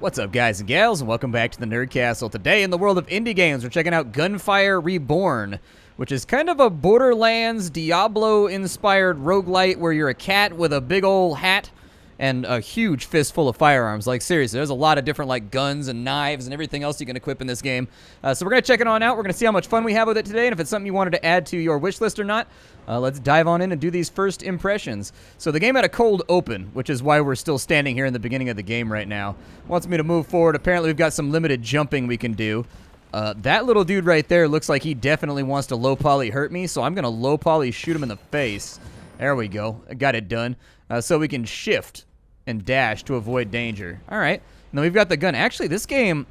What's up, guys and gals, and welcome back to the Nerd Castle. Today, in the world of indie games, we're checking out Gunfire Reborn, which is kind of a Borderlands, Diablo-inspired roguelite where you're a cat with a big old hat and a huge fistful of firearms. Like, seriously, there's a lot of different, like, guns and knives and everything else you can equip in this game. So we're going to check it on out. We're going to see how much fun we have with it today, and if it's something you wanted to add to your wish list or not. Let's dive on in and do these first impressions. So the game had a cold open, which is why we're still standing here in the beginning of the game right now. Wants me to move forward. Apparently we've got some limited jumping we can do. That little dude right there looks like he definitely wants to low poly hurt me, so I'm going to low poly shoot him in the face. There we go. I got it done. So we can shift and dash to avoid danger. All right. And then we've got the gun. Actually, this game,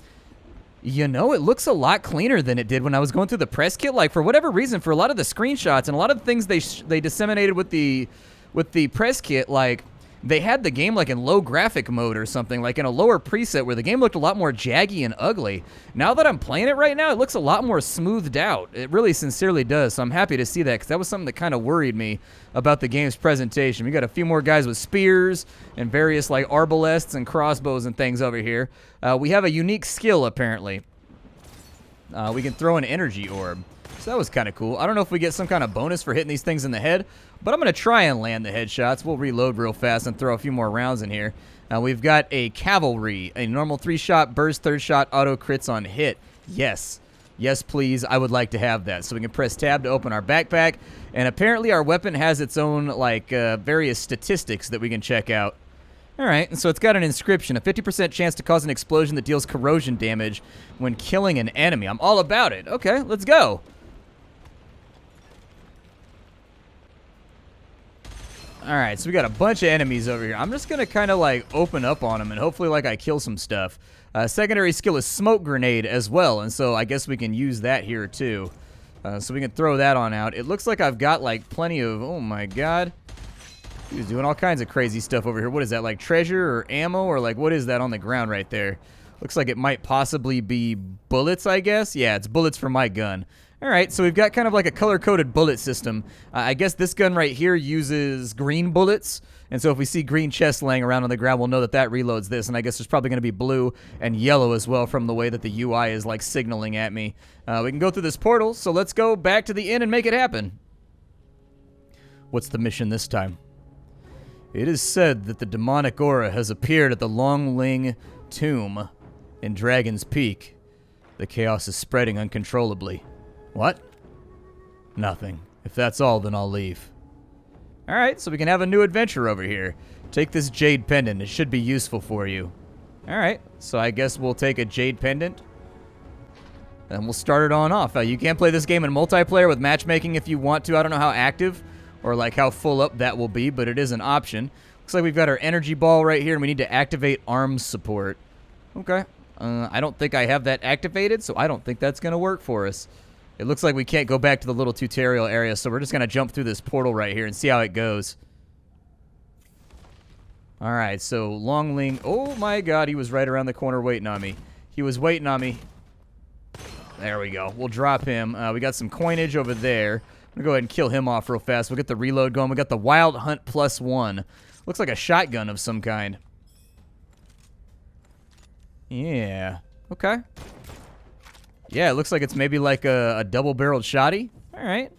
you know, it looks a lot cleaner than it did when I was going through the press kit. Like, for whatever reason, for a lot of the screenshots and a lot of the things they disseminated with the press kit, like, they had the game, like, in low graphic mode or something, like in a lower preset where the game looked a lot more jaggy and ugly. Now that I'm playing it right now, it looks a lot more smoothed out. It really sincerely does, so I'm happy to see that, because that was something that kind of worried me about the game's presentation. We got a few more guys with spears and various, like, arbalests and crossbows and things over here. We have a unique skill, apparently. We can throw an energy orb. So that was kind of cool. I don't know if we get some kind of bonus for hitting these things in the head, but I'm going to try and land the headshots. We'll reload real fast and throw a few more rounds in here. We've got a cavalry, a normal 3-shot burst, 3rd shot auto crits on hit. Yes. Yes, please. I would like to have that. So we can press tab to open our backpack, and apparently our weapon has its own, like, various statistics that we can check out. All right, and so it's got an inscription, a 50% chance to cause an explosion that deals corrosion damage when killing an enemy. I'm all about it. Okay, let's go. Alright, so we got a bunch of enemies over here. I'm just going to kind of, like, open up on them and hopefully, like, I kill some stuff. Secondary skill is smoke grenade as well, and so I guess we can use that here, too. So we can throw that on out. It looks like I've got, like, plenty of... Oh, my God. He's doing all kinds of crazy stuff over here. What is that, like, treasure or ammo? Or, like, what is that on the ground right there? Looks like it might possibly be bullets, I guess. Yeah, it's bullets for my gun. Alright, so we've got kind of like a color-coded bullet system. I guess this gun right here uses green bullets, and so if we see green chests laying around on the ground, we'll know that that reloads this, and I guess there's probably going to be blue and yellow as well from the way that the UI is, like, signaling at me. We can go through this portal, so let's go back to the inn and make it happen. What's the mission this time? It is said that the demonic aura has appeared at the Longling tomb in Dragon's Peak. The chaos is spreading uncontrollably. What? Nothing. If that's all, then I'll leave. Alright, so we can have a new adventure over here. Take this jade pendant. It should be useful for you. Alright, so I guess we'll take a jade pendant. And we'll start it on off. You can't play this game in multiplayer with matchmaking if you want to. I don't know how active or like how full up that will be, but it is an option. Looks like we've got our energy ball right here, and we need to activate arms support. Okay. I don't think I have that activated, so I don't think that's going to work for us. It looks like we can't go back to the little tutorial area, so we're just going to jump through this portal right here and see how it goes. Alright, so Longling... Oh my god, he was right around the corner waiting on me. He was waiting on me. There we go. We'll drop him. We got some coinage over there. I'm going to go ahead and kill him off real fast. We'll get the reload going. We got the Wild Hunt +1. Looks like a shotgun of some kind. Yeah. Okay. Yeah, it looks like it's maybe like a double-barreled shotty. All right.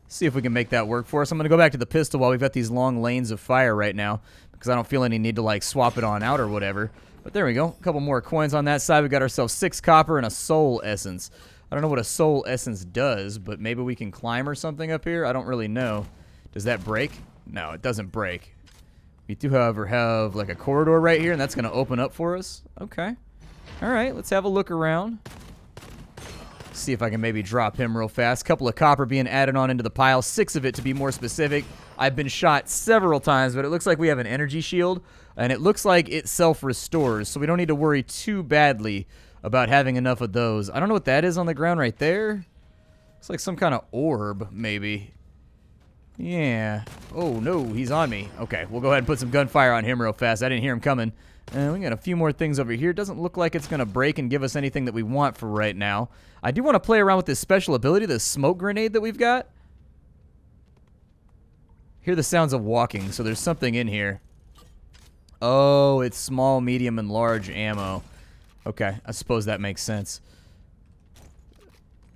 See if we can make that work for us. I'm going to go back to the pistol while we've got these long lanes of fire right now, because I don't feel any need to, like, swap it on out or whatever. But there we go. A couple more coins on that side. We got ourselves 6 copper and a soul essence. I don't know what a soul essence does, but maybe we can climb or something up here. I don't really know. Does that break? No, it doesn't break. We do, however, have, like, a corridor right here, and that's going to open up for us. Okay. All right, let's have a look around. See if I can maybe drop him real fast. Couple of copper being added on into the pile. 6 of it to be more specific. I've been shot several times, but it looks like we have an energy shield, and it looks like it self-restores, so we don't need to worry too badly about having enough of those. I don't know what that is on the ground right there. Looks like some kind of orb, maybe. Yeah. Oh, no, he's on me. Okay, we'll go ahead and put some gunfire on him real fast. I didn't hear him coming. We got a few more things over here. Doesn't look like it's going to break and give us anything that we want for right now. I do want to play around with this special ability, the smoke grenade that we've got. Hear the sounds of walking, so there's something in here. Oh, it's small, medium, and large ammo. Okay, I suppose that makes sense.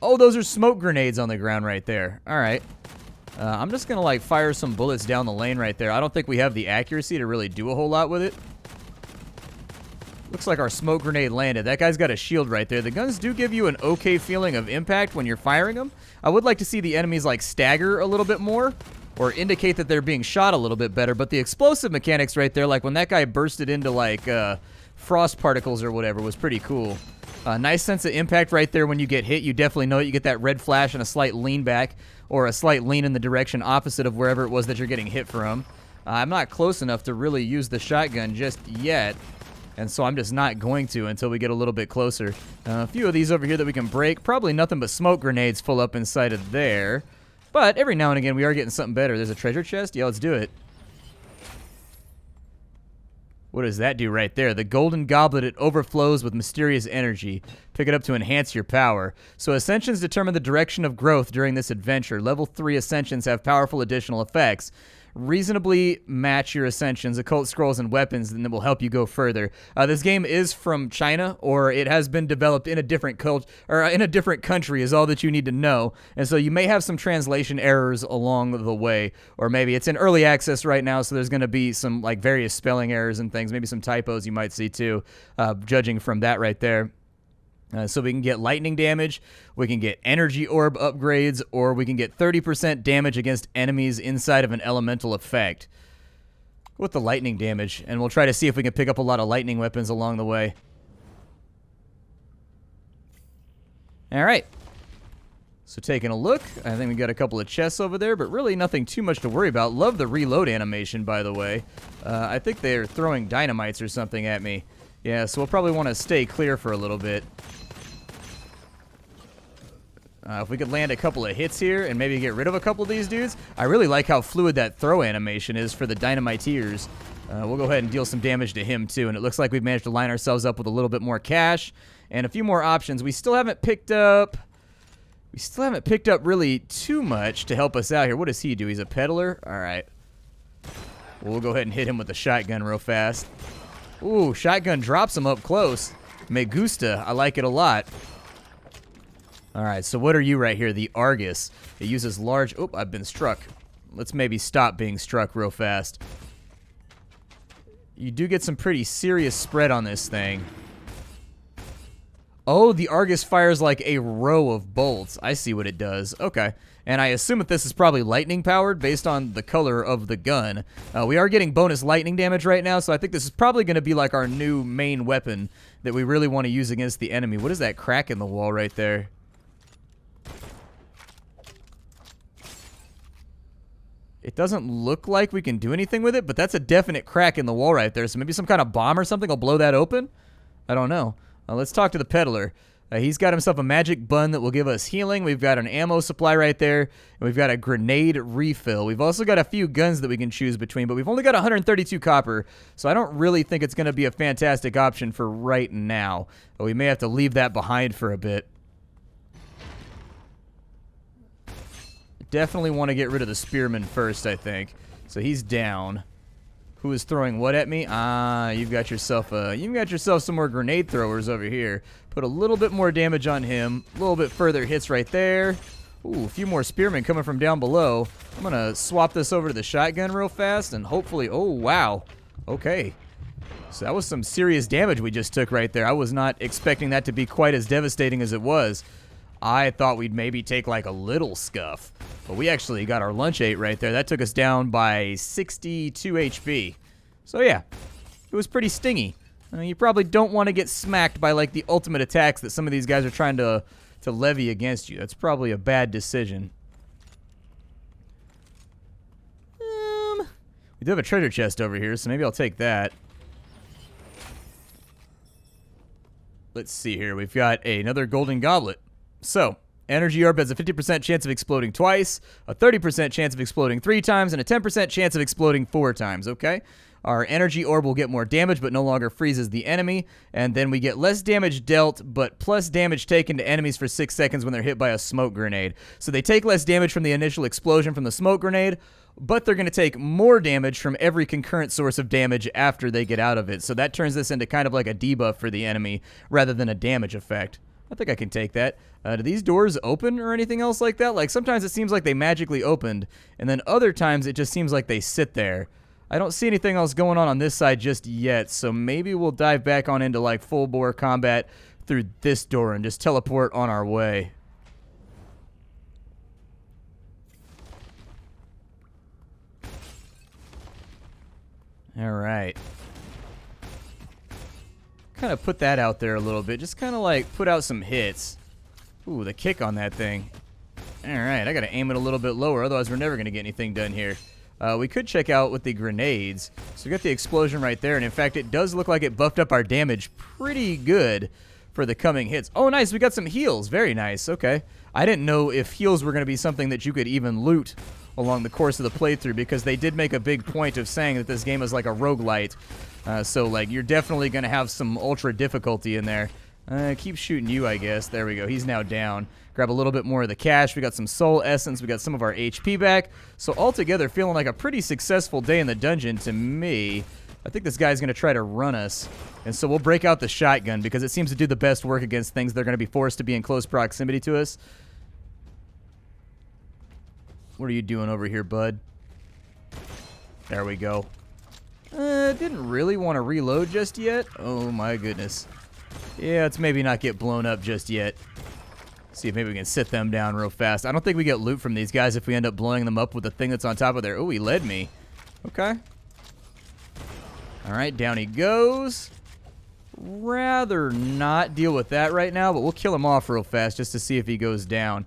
Oh, those are smoke grenades on the ground right there. All right. I'm just going to, like, fire some bullets down the lane right there. I don't think we have the accuracy to really do a whole lot with it. Looks like our smoke grenade landed. That guy's got a shield right there. The guns do give you an okay feeling of impact when you're firing them. I would like to see the enemies, like, stagger a little bit more or indicate that they're being shot a little bit better. But the explosive mechanics right there, like when that guy bursted into, like, frost particles or whatever, was pretty cool. Nice sense of impact right there when you get hit. You definitely know it. You get that red flash and a slight lean back or a slight lean in the direction opposite of wherever it was that you're getting hit from. I'm not close enough to really use the shotgun just yet, and so I'm just not going to until we get a little bit closer. A few of these over here that we can break. Probably nothing but smoke grenades full up inside of there. But every now and again we are getting something better. There's a treasure chest? Yeah, let's do it. What does that do right there? The golden goblet, it overflows with mysterious energy. Pick it up to enhance your power. So Ascensions determine the direction of growth during this adventure. Level 3 Ascensions have powerful additional effects. Reasonably match your Ascensions, occult scrolls, and weapons, and it will help you go further. This game is from China, or it has been developed in a different culture, or in a different country is all that you need to know. And so you may have some translation errors along the way, or maybe it's in early access right now, so there's going to be some like various spelling errors and things, maybe some typos you might see too, judging from that right there. So we can get lightning damage, we can get energy orb upgrades, or we can get 30% damage against enemies inside of an elemental effect. With the lightning damage, and we'll try to see if we can pick up a lot of lightning weapons along the way. Alright. So taking a look, I think we got a couple of chests over there, but really nothing too much to worry about. Love the reload animation, by the way. I think they're throwing dynamites or something at me. Yeah, so we'll probably want to stay clear for a little bit. If we could land a couple of hits here and maybe get rid of a couple of these dudes. I really like how fluid that throw animation is for the dynamiteers. We'll go ahead and deal some damage to him too, and it looks like we've managed to line ourselves up with a little bit more cash and a few more options. We still haven't picked up really too much to help us out here. What does he do? He's a peddler? All right. We'll go ahead and hit him with the shotgun real fast. Ooh, shotgun drops him up close. Me gusta. I like it a lot. All right, so what are you right here? The Argus. It uses large... Oh, I've been struck. Let's maybe stop being struck real fast. You do get some pretty serious spread on this thing. Oh, the Argus fires like a row of bolts. I see what it does. Okay. And I assume that this is probably lightning powered based on the color of the gun. We are getting bonus lightning damage right now, so I think this is probably going to be like our new main weapon that we really want to use against the enemy. What is that crack in the wall right there? It doesn't look like we can do anything with it, but that's a definite crack in the wall right there. So maybe some kind of bomb or something will blow that open? I don't know. Let's talk to the peddler. He's got himself a magic bun that will give us healing. We've got an ammo supply right there, and we've got a grenade refill. We've also got a few guns that we can choose between, but we've only got 132 copper, so I don't really think it's going to be a fantastic option for right now. But we may have to leave that behind for a bit. Definitely want to get rid of the spearman first, I think. So he's down. Who is throwing what at me? You've got yourself some more grenade throwers over here. Put a little bit more damage on him. A little bit further hits right there. Ooh, a few more spearmen coming from down below. I'm gonna swap this over to the shotgun real fast and hopefully... Oh, wow. Okay. So that was some serious damage we just took right there. I was not expecting that to be quite as devastating as it was. I thought we'd maybe take like a little scuff, but we actually got our lunch ate right there. That took us down by 62 HP. So yeah, it was pretty stingy. You probably don't want to get smacked by like the ultimate attacks that some of these guys are trying to levy against you. That's probably a bad decision. We do have a treasure chest over here, so maybe I'll take that. Let's see here. We've got another golden goblet. So, energy orb has a 50% chance of exploding twice, a 30% chance of exploding 3 times, and a 10% chance of exploding 4 times, okay? Our energy orb will get more damage, but no longer freezes the enemy, and then we get less damage dealt, but plus damage taken to enemies for 6 seconds when they're hit by a smoke grenade. So they take less damage from the initial explosion from the smoke grenade, but they're going to take more damage from every concurrent source of damage after they get out of it. So that turns this into kind of like a debuff for the enemy rather than a damage effect. I think I can take that. Do these doors open or anything else like that? Like, sometimes it seems like they magically opened, and then other times it just seems like they sit there. I don't see anything else going on this side just yet, so maybe we'll dive back on into, like, full-bore combat through this door and just teleport on our way. Alright. Kind of put that out there a little bit. Just kind of, like, put out some hits. Ooh, the kick on that thing. Alright, I gotta aim it a little bit lower, otherwise we're never gonna get anything done here. We could check out with the grenades. So we got the explosion right there, and in fact, it does look like it buffed up our damage pretty good for the coming hits. Oh, nice, we got some heals. Very nice, okay. I didn't know if heals were going to be something that you could even loot along the course of the playthrough, because they did make a big point of saying that this game is like a roguelite. So, like, you're definitely going to have some ultra difficulty in there. Keep shooting you, I guess. There we go. He's now down. Grab a little bit more of the cash. We got some soul essence. We got some of our HP back. So altogether, feeling like a pretty successful day in the dungeon to me. I think this guy's going to try to run us. And so we'll break out the shotgun because it seems to do the best work against things that are going to be forced to be in close proximity to us. What are you doing over here, bud? There we go. Didn't really want to reload just yet. Oh my goodness. Yeah, let's maybe not get blown up just yet. See if maybe we can sit them down real fast. I don't think we get loot from these guys if we end up blowing them up with the thing that's on top of there. Oh, he led me. Okay. Alright, down he goes. Rather not deal with that right now, but we'll kill him off real fast just to see if he goes down.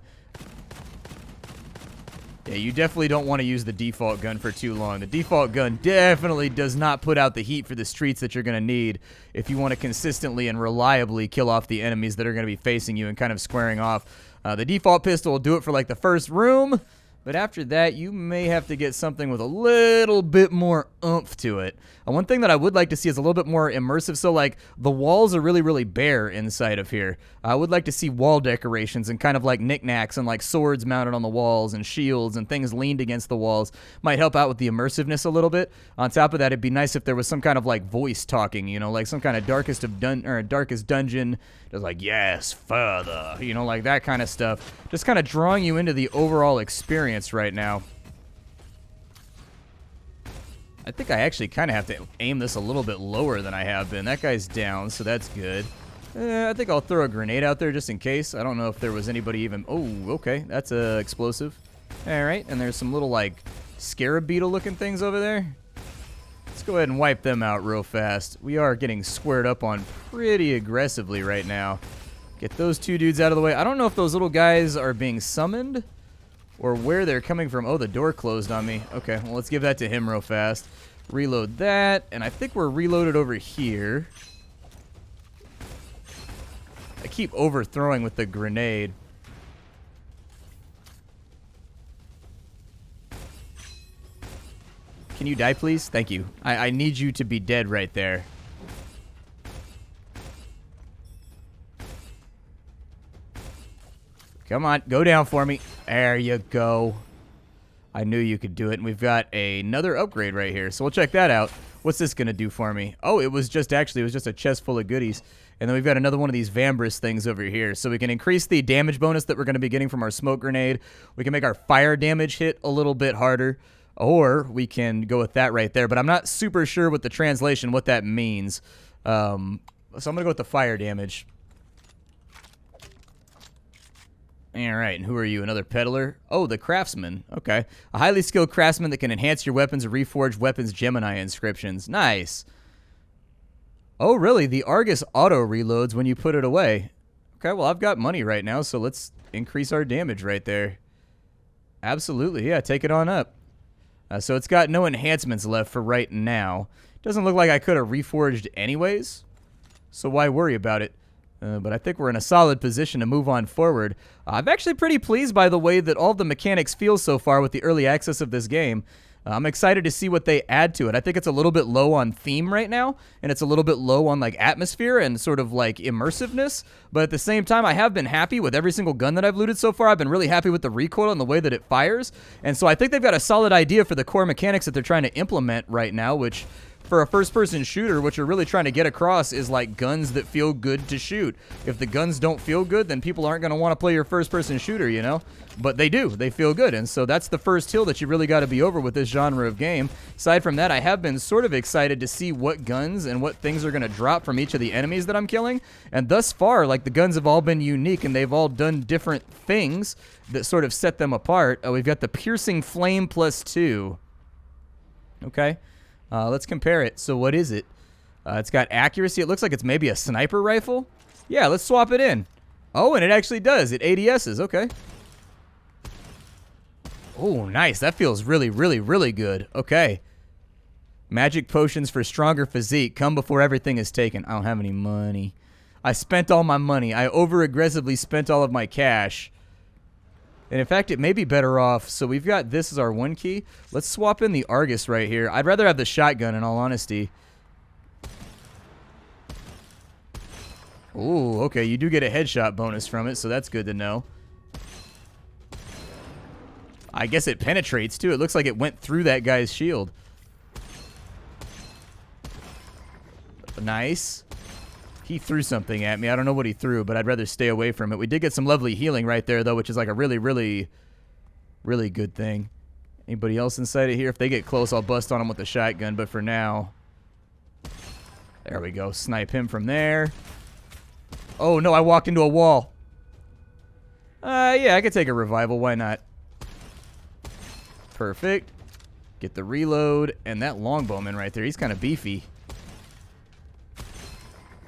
Yeah, you definitely don't want to use the default gun for too long. The default gun definitely does not put out the heat for the streets that you're going to need if you want to consistently and reliably kill off the enemies that are going to be facing you and kind of squaring off. The default pistol will do it for like the first room, but after that, you may have to get something with a little bit more oomph to it. One thing that I would like to see is a little bit more immersive. So, like, the walls are really, really bare inside of here. I would like to see wall decorations and kind of like knickknacks and like swords mounted on the walls and shields and things leaned against the walls. Might help out with the immersiveness a little bit. On top of that, it'd be nice if there was some kind of like voice talking, you know, like some kind of darkest dungeon. Just like, yes, further, you know, like that kind of stuff. Just kind of drawing you into the overall experience right now. I think I actually kind of have to aim this a little bit lower than I have been. That guy's down, so that's good. I think I'll throw a grenade out there just in case. I don't know if there was anybody even... Oh, okay, that's explosive. All right, and there's some little, like, scarab beetle-looking things over there. Let's go ahead and wipe them out real fast. We are getting squared up on pretty aggressively right now. Get those two dudes out of the way. I don't know if those little guys are being summoned or where they're coming from. Oh, the door closed on me. Okay, well, let's give that to him real fast. Reload that, and I think we're reloaded over here. I keep overthrowing with the grenade. Can you die, please? Thank you. I need you to be dead right there. Come on, go down for me. There you go. I knew you could do it, and we've got another upgrade right here, so we'll check that out. What's this going to do for me? Oh, it was just a chest full of goodies. And then we've got another one of these Vambrace things over here. So we can increase the damage bonus that we're going to be getting from our smoke grenade. We can make our fire damage hit a little bit harder. Or we can go with that right there. But I'm not super sure with the translation what that means. So I'm going to go with the fire damage. Alright, and who are you? Another peddler? Oh, the craftsman. Okay. A highly skilled craftsman that can enhance your weapons or reforge weapons Gemini inscriptions. Nice. Oh, really? The Argus auto reloads when you put it away. Okay, well, I've got money right now, so let's increase our damage right there. Absolutely, yeah, take it on up. So it's got no enhancements left for right now. Doesn't look like I could have reforged anyways, so why worry about it? But I think we're in a solid position to move on forward. I'm actually pretty pleased by the way that all the mechanics feel so far with the early access of this game. I'm excited to see what they add to it. I think it's a little bit low on theme right now, and it's a little bit low on like atmosphere and sort of like immersiveness. But at the same time, I have been happy with every single gun that I've looted so far. I've been really happy with the recoil and the way that it fires. And so I think they've got a solid idea for the core mechanics that they're trying to implement right now, which for a first-person shooter, what you're really trying to get across is like guns that feel good to shoot. If the guns don't feel good, then people aren't going to want to play your first-person shooter, you know? But they do. They feel good. And so that's the first hill that you really got to be over with this genre of game. Aside from that, I have been sort of excited to see what guns and what things are going to drop from each of the enemies that I'm killing. And thus far, like, the guns have all been unique, and they've all done different things that sort of set them apart. We've got the Piercing Flame +2. Okay. Let's compare it. So what is it? It's got accuracy. It looks like it's maybe a sniper rifle. Yeah, let's swap it in. Oh, and it actually does. It ADSs. Okay. Oh, nice. That feels really, really, really good. Okay. Magic potions for stronger physique. Come before everything is taken. I don't have any money. I spent all my money. I over-aggressively spent all of my cash. And in fact, it may be better off. So we've got this as our one key. Let's swap in the Argus right here. I'd rather have the shotgun, in all honesty. Ooh, okay. You do get a headshot bonus from it, so that's good to know. I guess it penetrates, too. It looks like it went through that guy's shield. Nice. He threw something at me. I don't know what he threw, but I'd rather stay away from it. We did get some lovely healing right there, though, which is like a really, really, really good thing. Anybody else inside of here? If they get close, I'll bust on them with the shotgun, but for now... There we go. Snipe him from there. Oh, no, I walked into a wall. Yeah, I could take a revival. Why not? Perfect. Get the reload. And that longbowman right there, he's kind of beefy.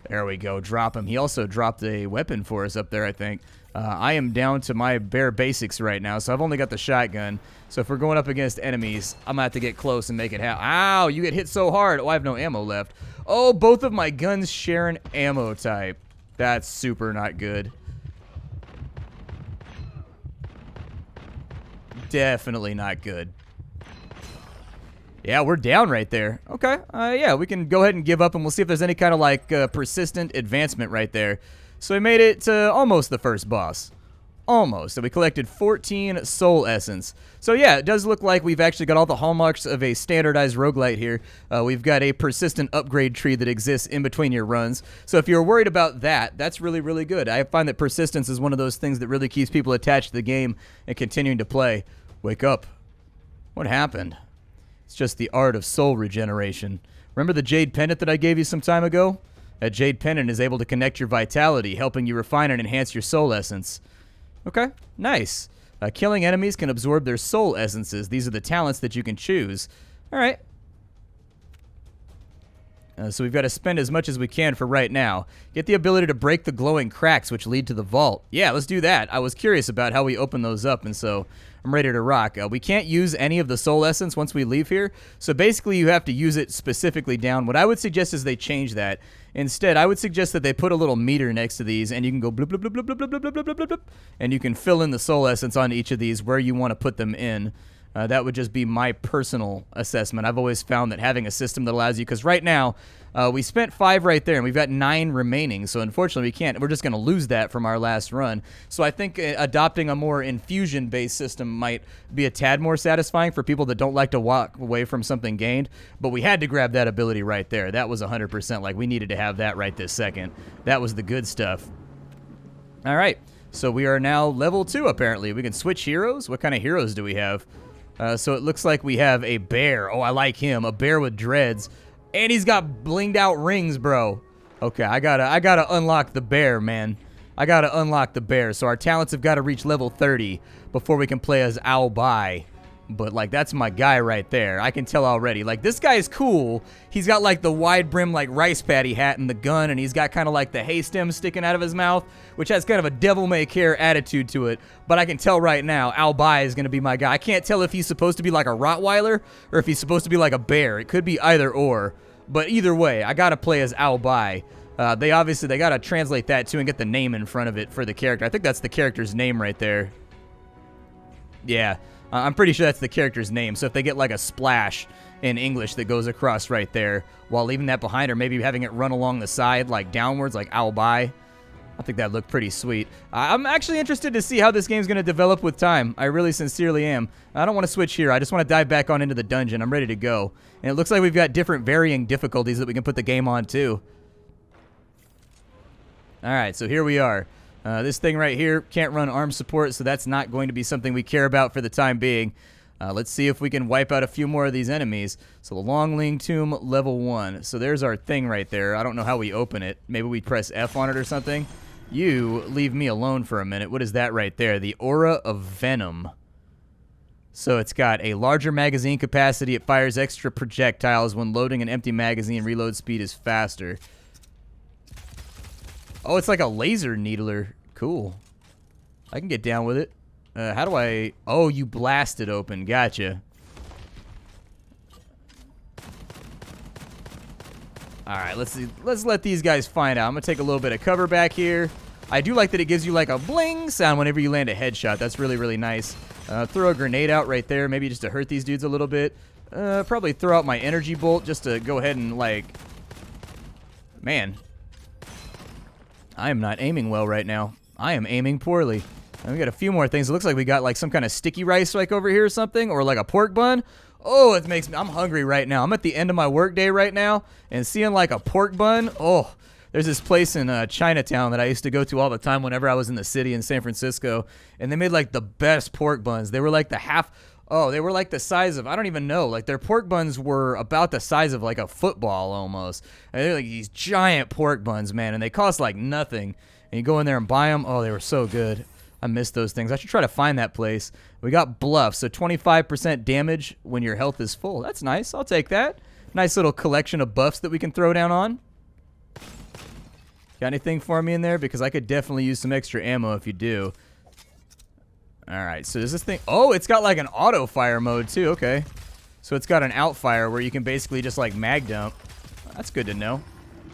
There we go. Drop him. He also dropped a weapon for us up there, I think. I am down to my bare basics right now, so I've only got the shotgun. So if we're going up against enemies, I'm going to have to get close and make it happen. Ow, you get hit so hard. Oh, I have no ammo left. Oh, both of my guns share an ammo type. That's super not good. Definitely not good. Yeah, we're down right there. Okay, yeah, we can go ahead and give up, and we'll see if there's any kind of, like, persistent advancement right there. So we made it to almost the first boss. Almost. So we collected 14 soul essence. So yeah, it does look like we've actually got all the hallmarks of a standardized roguelite here. We've got a persistent upgrade tree that exists in between your runs. So if you're worried about that, that's really, really good. I find that persistence is one of those things that really keeps people attached to the game and continuing to play. Wake up. What happened? It's just the art of soul regeneration. Remember the Jade Pendant that I gave you some time ago? That Jade Pendant is able to connect your vitality, helping you refine and enhance your soul essence. Okay, nice. Killing enemies can absorb their soul essences. These are the talents that you can choose. All right. So we've got to spend as much as we can for right now. Get the ability to break the glowing cracks which lead to the vault. Yeah, let's do that. I was curious about how we open those up, and so I'm ready to rock. We can't use any of the soul essence once we leave here, so basically you have to use it specifically down. What I would suggest is they change that. Instead, I would suggest that they put a little meter next to these, and you can go bloop, bloop, bloop, bloop, bloop, bloop, bloop, bloop, bloop, bloop, and you can fill in the soul essence on each of these where you want to put them in. That would just be my personal assessment. I've always found that having a system that allows you, because right now, we spent 5 right there, and we've got 9 remaining, so unfortunately we can't. We're just going to lose that from our last run. So I think adopting a more infusion-based system might be a tad more satisfying for people that don't like to walk away from something gained, but we had to grab that ability right there. That was 100%. Like, we needed to have that right this second. That was the good stuff. All right, so we are now level 2, apparently. We can switch heroes. What kind of heroes do we have? So it looks like we have a bear. Oh, I like him. A bear with dreads. And he's got blinged out rings, bro. Okay, I gotta unlock the bear, man. I gotta unlock the bear. So our talents have got to reach level 30 before we can play as Owl Bai. But, like, that's my guy right there. I can tell already. Like, this guy is cool. He's got, like, the wide brim, like, rice paddy hat and the gun, and he's got kind of, like, the hay stem sticking out of his mouth, which has kind of a devil-may-care attitude to it. But I can tell right now, Owl Bai is going to be my guy. I can't tell if he's supposed to be like a Rottweiler or if he's supposed to be like a bear. It could be either or. But either way, I got to play as Owl Bai. They got to translate that, too, and get the name in front of it for the character. I think that's the character's name right there. Yeah. I'm pretty sure that's the character's name. So if they get like a splash in English that goes across right there while leaving that behind, or maybe having it run along the side like downwards, like ow bye, I think that looked pretty sweet. I'm actually interested to see how this game's going to develop with time. I really sincerely am. I don't want to switch here. I just want to dive back on into the dungeon. I'm ready to go. And it looks like we've got different varying difficulties that we can put the game on too. All right, so here we are. This thing right here can't run arm support, so that's not going to be something we care about for the time being. Let's see if we can wipe out a few more of these enemies. So the Longling Tomb, level 1. So there's our thing right there. I don't know how we open it. Maybe we press F on it or something. You leave me alone for a minute. What is that right there? The Aura of Venom. So it's got a larger magazine capacity. It fires extra projectiles when loading an empty magazine. Reload speed is faster. Oh, it's like a laser needler. Cool. I can get down with it. How do I... Oh, you blast it open. Gotcha. Alright, let's see. Let's let these guys find out. I'm going to take a little bit of cover back here. I do like that it gives you like a bling sound whenever you land a headshot. That's really, really nice. Throw a grenade out right there, maybe just to hurt these dudes a little bit. Probably throw out my energy bolt just to go ahead and like... Man. I am not aiming well right now. I am aiming poorly. And we got a few more things. It looks like we got like some kind of sticky rice like over here or something, or like a pork bun. Oh, it makes me... I'm hungry right now. I'm at the end of my workday right now, and seeing like a pork bun, oh... There's this place in Chinatown that I used to go to all the time whenever I was in the city in San Francisco, and they made like the best pork buns. They were like the half... Oh, they were like the size of... I don't even know. Like their pork buns were about the size of like a football almost. And they're like these giant pork buns, man, and they cost like nothing. And you go in there and buy them. Oh, they were so good. I miss those things. I should try to find that place. We got Bluff, so 25% damage when your health is full. That's nice. I'll take that. Nice little collection of buffs that we can throw down on. Got anything for me in there? Because I could definitely use some extra ammo if you do. Alright, so does this thing... Oh, it's got like an auto fire mode too. Okay. So it's got an out fire where you can basically just like mag dump. That's good to know.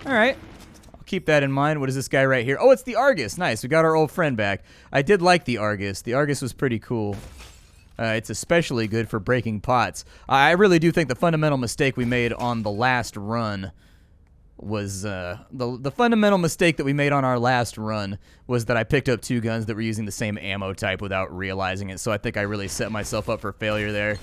Alright. I'll keep that in mind. What is this guy right here? Oh, it's the Argus. Nice. We got our old friend back. I did like the Argus. The Argus was pretty cool. It's especially good for breaking pots. I really do think the fundamental mistake we made on the last run was the fundamental mistake that we made on our last run was that I picked up two guns that were using the same ammo type without realizing it. So I think I really set myself up for failure there.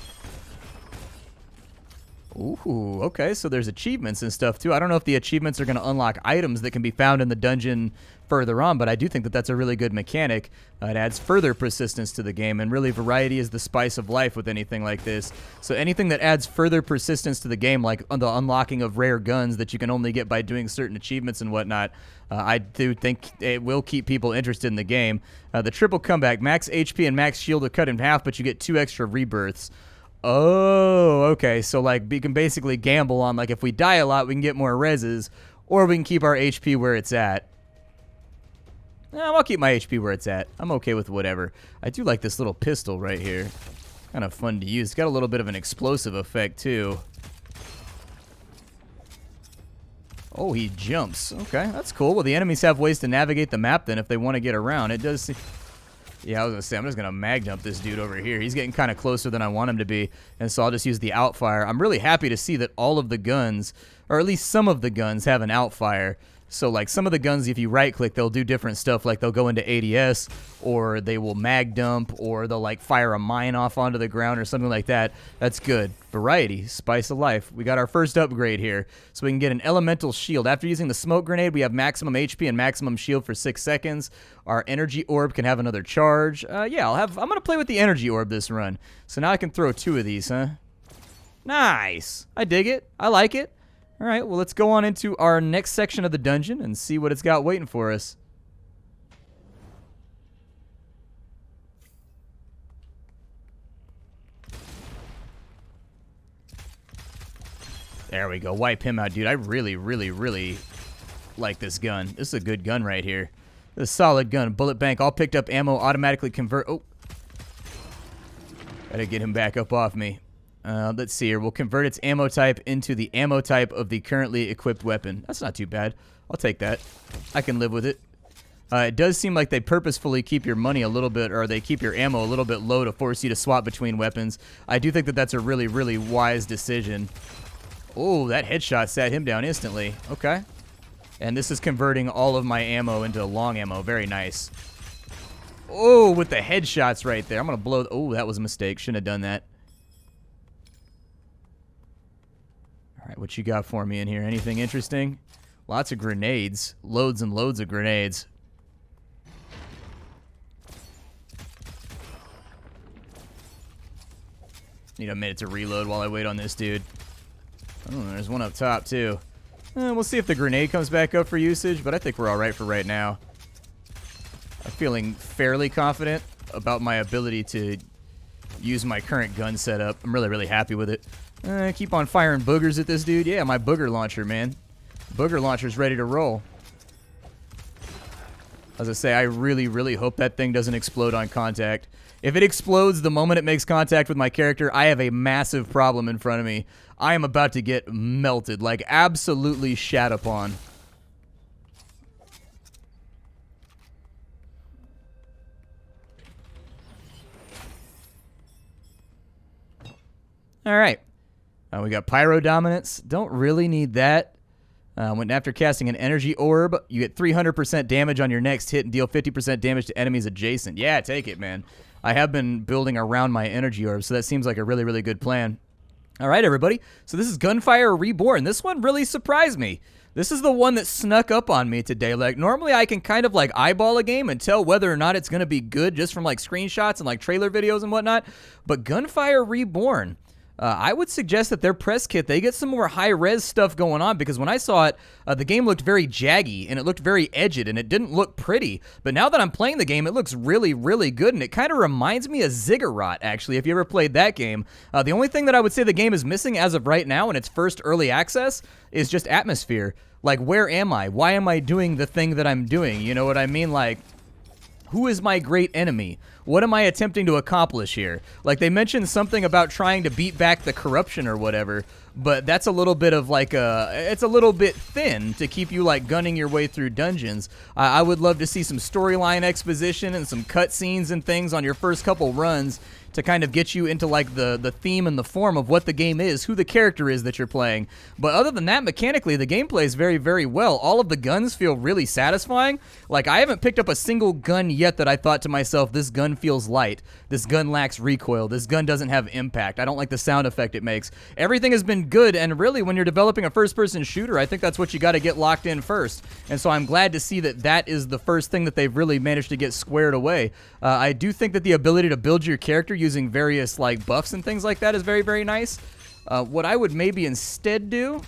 Ooh, okay, so there's achievements and stuff too. I don't know if the achievements are going to unlock items that can be found in the dungeon further on, but I do think that that's a really good mechanic. It adds further persistence to the game, and really variety is the spice of life with anything like this. So anything that adds further persistence to the game, like the unlocking of rare guns that you can only get by doing certain achievements and whatnot, I do think it will keep people interested in the game. The triple comeback, max HP and max shield are cut in half, but you get 2 extra rebirths. Oh, okay. So, like, we can basically gamble on, like, if we die a lot, we can get more reses, or we can keep our HP where it's at. I'll keep my HP where it's at. I'm okay with whatever. I do like this little pistol right here. Kind of fun to use. It's got a little bit of an explosive effect, too. Oh, he jumps. Okay, that's cool. Well, the enemies have ways to navigate the map, then, if they want to get around. It does... Yeah, I was going to say, I'm just going to mag dump this dude over here. He's getting kind of closer than I want him to be, and so I'll just use the outfire. I'm really happy to see that all of the guns, or at least some of the guns, have an outfire. So, like, some of the guns, if you right-click, they'll do different stuff. Like, they'll go into ADS, or they will mag dump, or they'll, like, fire a mine off onto the ground or something like that. That's good. Variety. Spice of life. We got our first upgrade here. So we can get an elemental shield. After using the smoke grenade, we have maximum HP and maximum shield for 6 seconds. Our energy orb can have another charge. Yeah, I'm going to play with the energy orb this run. So now I can throw 2 of these, huh? Nice. I dig it. I like it. All right, well, let's go on into our next section of the dungeon and see what it's got waiting for us. There we go. Wipe him out, dude. I really, really, really like this gun. This is a good gun right here. This is a solid gun. Bullet bank, all picked up ammo, automatically convert. Oh. Gotta get him back up off me. Let's see here. We'll convert its ammo type into the ammo type of the currently equipped weapon. That's not too bad. I'll take that. I can live with it. It does seem like they purposefully keep your money a little bit, or they keep your ammo a little bit low to force you to swap between weapons. I do think that that's a really, really wise decision. Oh, that headshot sat him down instantly. Okay. And this is converting all of my ammo into long ammo. Very nice. Oh, with the headshots right there. I'm going to blow... Oh, that was a mistake. Shouldn't have done that. All right, what you got for me in here? Anything interesting? Lots of grenades. Loads and loads of grenades. Need a minute to reload while I wait on this dude. Oh, there's one up top, too. We'll see if the grenade comes back up for usage, but I think we're all right for right now. I'm feeling fairly confident about my ability to use my current gun setup. I'm really, really happy with it. Keep on firing boogers at this dude. Yeah, my booger launcher, man. Booger launcher's ready to roll. As I say, I really, really hope that thing doesn't explode on contact. If it explodes the moment it makes contact with my character, I have a massive problem in front of me. I am about to get melted, like absolutely shat upon. All right. We got Pyro Dominance. Don't really need that. When after casting an energy orb, you get 300% damage on your next hit and deal 50% damage to enemies adjacent. Yeah, take it, man. I have been building around my energy orb, so that seems like a really, really good plan. All right, everybody. So this is Gunfire Reborn. This one really surprised me. This is the one that snuck up on me today. Like, normally I can kind of like eyeball a game and tell whether or not it's going to be good just from like screenshots and like trailer videos and whatnot. But Gunfire Reborn, I would suggest that their press kit, they get some more high-res stuff going on, because when I saw it, the game looked very jaggy, and it looked very edged, and it didn't look pretty. But now that I'm playing the game, it looks really, really good, and it kind of reminds me of Ziggurat, actually, if you ever played that game. The only thing that I would say the game is missing as of right now in its first early access is just atmosphere. Like, where am I? Why am I doing the thing that I'm doing? You know what I mean? Like, who is my great enemy? What am I attempting to accomplish here? Like, they mentioned something about trying to beat back the corruption or whatever, but that's a little bit of like it's a little bit thin to keep you like gunning your way through dungeons. I would love to see some storyline exposition and some cutscenes and things on your first couple runs to kind of get you into like the theme and the form of what the game is, who the character is that you're playing. But other than that, mechanically, the game plays very, very well. All of the guns feel really satisfying. Like, I haven't picked up a single gun yet that I thought to myself, this gun feels light, this gun lacks recoil, this gun doesn't have impact, I don't like the sound effect it makes. Everything has been good, and really, when you're developing a first-person shooter, I think that's what you got to get locked in first. And so I'm glad to see that that is the first thing that they've really managed to get squared away. I do think that the ability to build your character using various like buffs and things like that is very, very nice. What I would maybe instead do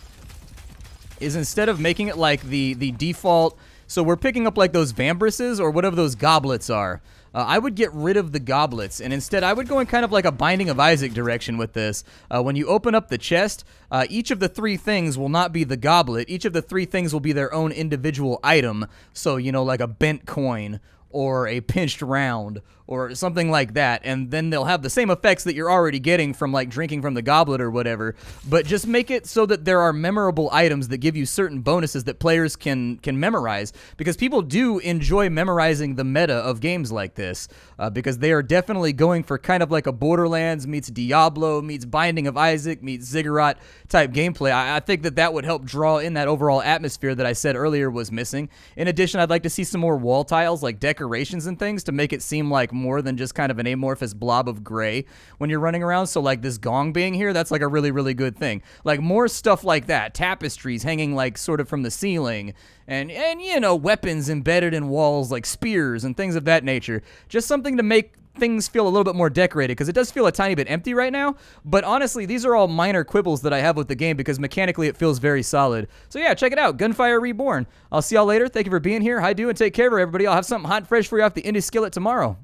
is, instead of making it like the default, so we're picking up like those Vambrises or whatever those goblets are, I would get rid of the goblets, and instead I would go in kind of like a Binding of Isaac direction with this. When you open up the chest, each of the three things will not be the goblet. Each of the three things will be their own individual item. So, you know, like a bent coin or a pinched round or something like that, and then they'll have the same effects that you're already getting from like drinking from the goblet or whatever, but just make it so that there are memorable items that give you certain bonuses that players can memorize, because people do enjoy memorizing the meta of games like this, because they are definitely going for kind of like a Borderlands meets Diablo meets Binding of Isaac meets Ziggurat type gameplay. I think that that would help draw in that overall atmosphere that I said earlier was missing. In addition, I'd like to see some more wall tiles, like decorations and things, to make it seem like more than just kind of an amorphous blob of gray when you're running around. So like this gong being here, that's like a really, really good thing. Like more stuff like that. Tapestries hanging like sort of from the ceiling, and you know, weapons embedded in walls like spears and things of that nature. Just something to make things feel a little bit more decorated, because it does feel a tiny bit empty right now. But honestly, these are all minor quibbles that I have with the game, because mechanically it feels very solid. So yeah, check it out, Gunfire Reborn. I'll see y'all later. Thank you for being here. Hi, do, and take care of everybody. I'll have something hot and fresh for you off the indie skillet tomorrow.